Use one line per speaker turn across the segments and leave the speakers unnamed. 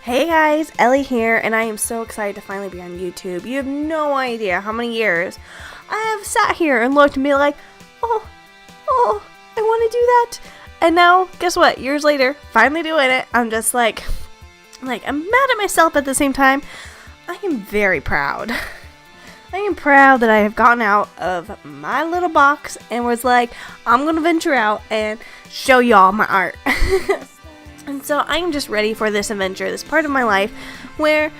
Hey guys, Ellie here, and I am so excited to finally be on YouTube. You have no idea how many years I have sat here and looked and be like, oh, I want to do that. And now, guess what? Years later, finally doing it. I'm just like, I'm mad at myself at the same time. I am very proud. I am proud that I have gotten out of my little box and was like, I'm going to venture out and show y'all my art. And so I'm just ready for this adventure, this part of my life where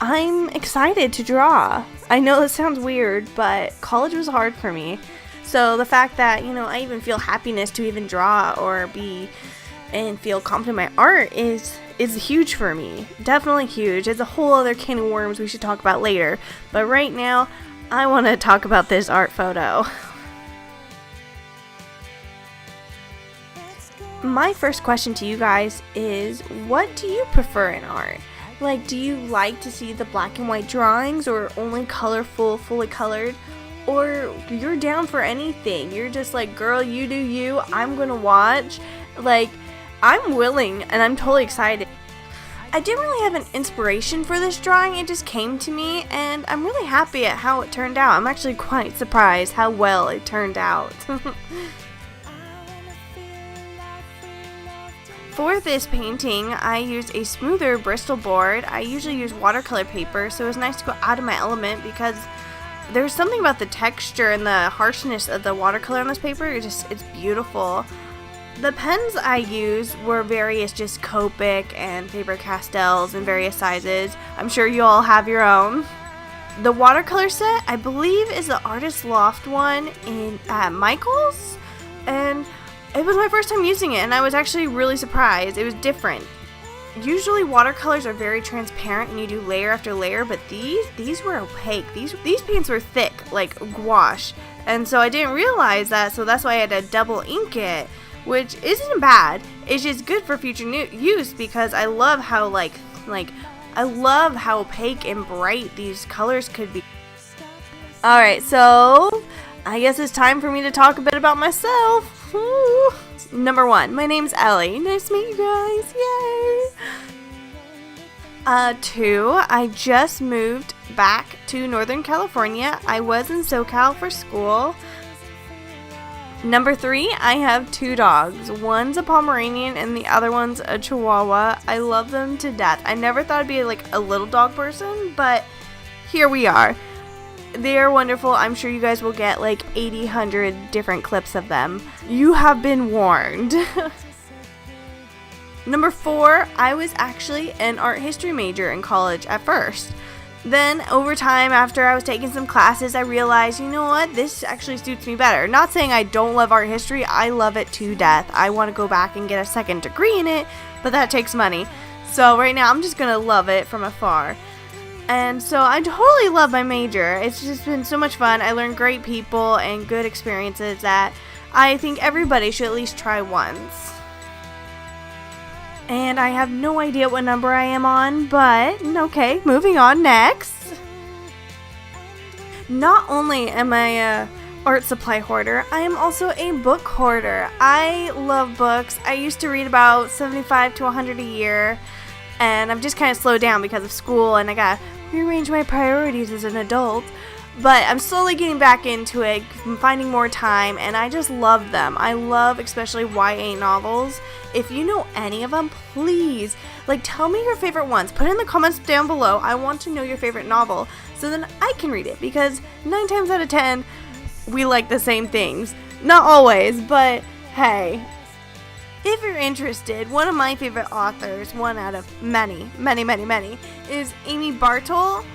I'm excited to draw. I know this sounds weird, but college was hard for me. So the fact that, I even feel happiness to even draw or be and feel confident in my art is huge for me. Definitely huge. It's a whole other can of worms we should talk about later. But right now, I want to talk about this art photo. My first question to you guys is, what do you prefer in art? Like, do you like to see the black and white drawings or only colorful, fully colored? Or you're down for anything? You're just like, girl, you do you, I'm gonna watch. Like, I'm willing and I'm totally excited. I didn't really have an inspiration for this drawing, it just came to me and I'm really happy at how it turned out. I'm actually quite surprised how well it turned out. For this painting, I used a smoother Bristol board. I usually use watercolor paper, so it was nice to go out of my element because there's something about the texture and the harshness of the watercolor on this paper. It's beautiful. The pens I used were various just Copic and Faber Castells in various sizes. I'm sure you all have your own. The watercolor set, I believe, is the Artist Loft one at Michael's, and it was my first time using it, and I was actually really surprised. It was different. Usually watercolors are very transparent and you do layer after layer, but these were opaque. These paints were thick, like gouache. And so I didn't realize that, so that's why I had to double ink it, which isn't bad. It's just good for future use because I love how I love how opaque and bright these colors could be. Alright, so I guess it's time for me to talk a bit about myself. Ooh. Number 1, my name's Ellie. Nice to meet you guys. Yay! 2, I just moved back to Northern California. I was in SoCal for school. Number 3, I have 2 dogs. One's a Pomeranian and the other one's a Chihuahua. I love them to death. I never thought I'd be like a little dog person, but here we are. They are wonderful. I'm sure you guys will get like 100 different clips of them. You have been warned. Number 4, I was actually an art history major in college at first. Then over time, after I was taking some classes, I realized, you know what, this actually suits me better. Not saying I don't love art history, I love it to death. I want to go back and get a second degree in it, but that takes money. So right now I'm just gonna love it from afar. And so I totally love my major. It's just been so much fun. I learned great people and good experiences that I think everybody should at least try once. And I have no idea what number I am on, but okay, moving on next. Not only am I a art supply hoarder, I am also a book hoarder. I love books. I used to read about 75 to 100 a year. And I've just kind of slowed down because of school and I gotta rearrange my priorities as an adult. But I'm slowly getting back into it, finding more time, and I just love them. I love especially YA novels. If you know any of them, please, tell me your favorite ones. Put it in the comments down below. I want to know your favorite novel so then I can read it because 9 times out of 10, we like the same things. Not always, but hey. If you're interested, one of my favorite authors, one out of many, is Amy Bartle.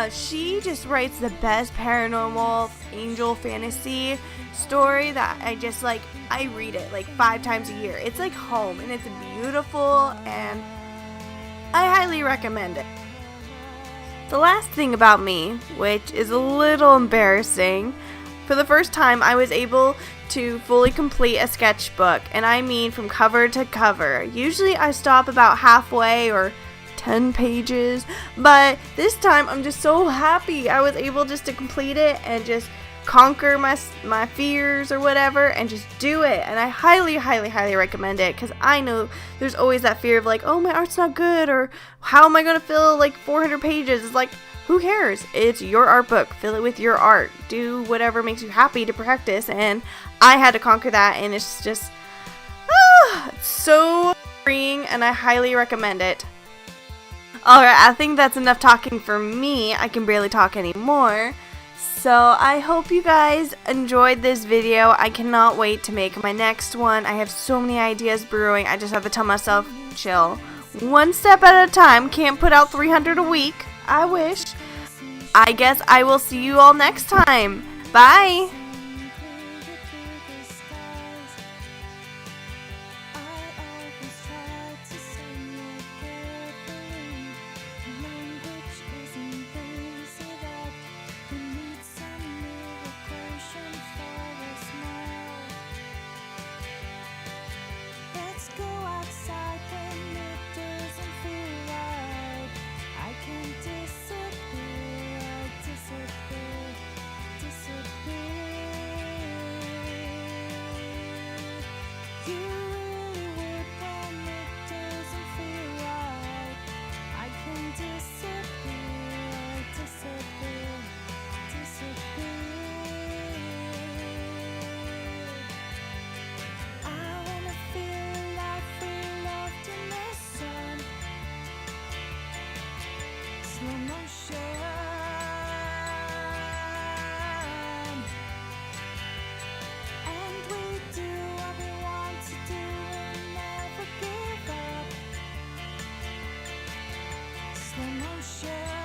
She just writes the best paranormal angel fantasy story that I read it 5 times a year. It's like home and it's beautiful and I highly recommend it. The last thing about me, which is a little embarrassing, for the first time I was able to fully complete a sketchbook, and I mean from cover to cover. Usually I stop about halfway or 10 pages, but this time I'm just so happy I was able just to complete it and just conquer my fears or whatever and just do it. And I highly, highly, highly recommend it, because I know there's always that fear of like, oh, my art's not good, or how am I going to fill like 400 pages? It's like, who cares? It's your art book. Fill it with your art. Do whatever makes you happy to practice. And I had to conquer that, and it's just it's so freeing, and I highly recommend it. Alright, I think that's enough talking for me. I can barely talk anymore. So I hope you guys enjoyed this video. I cannot wait to make my next one. I have so many ideas brewing. I just have to tell myself, chill. One step at a time. Can't put out 300 a week. I wish. I guess I will see you all next time. Bye. Slow motion.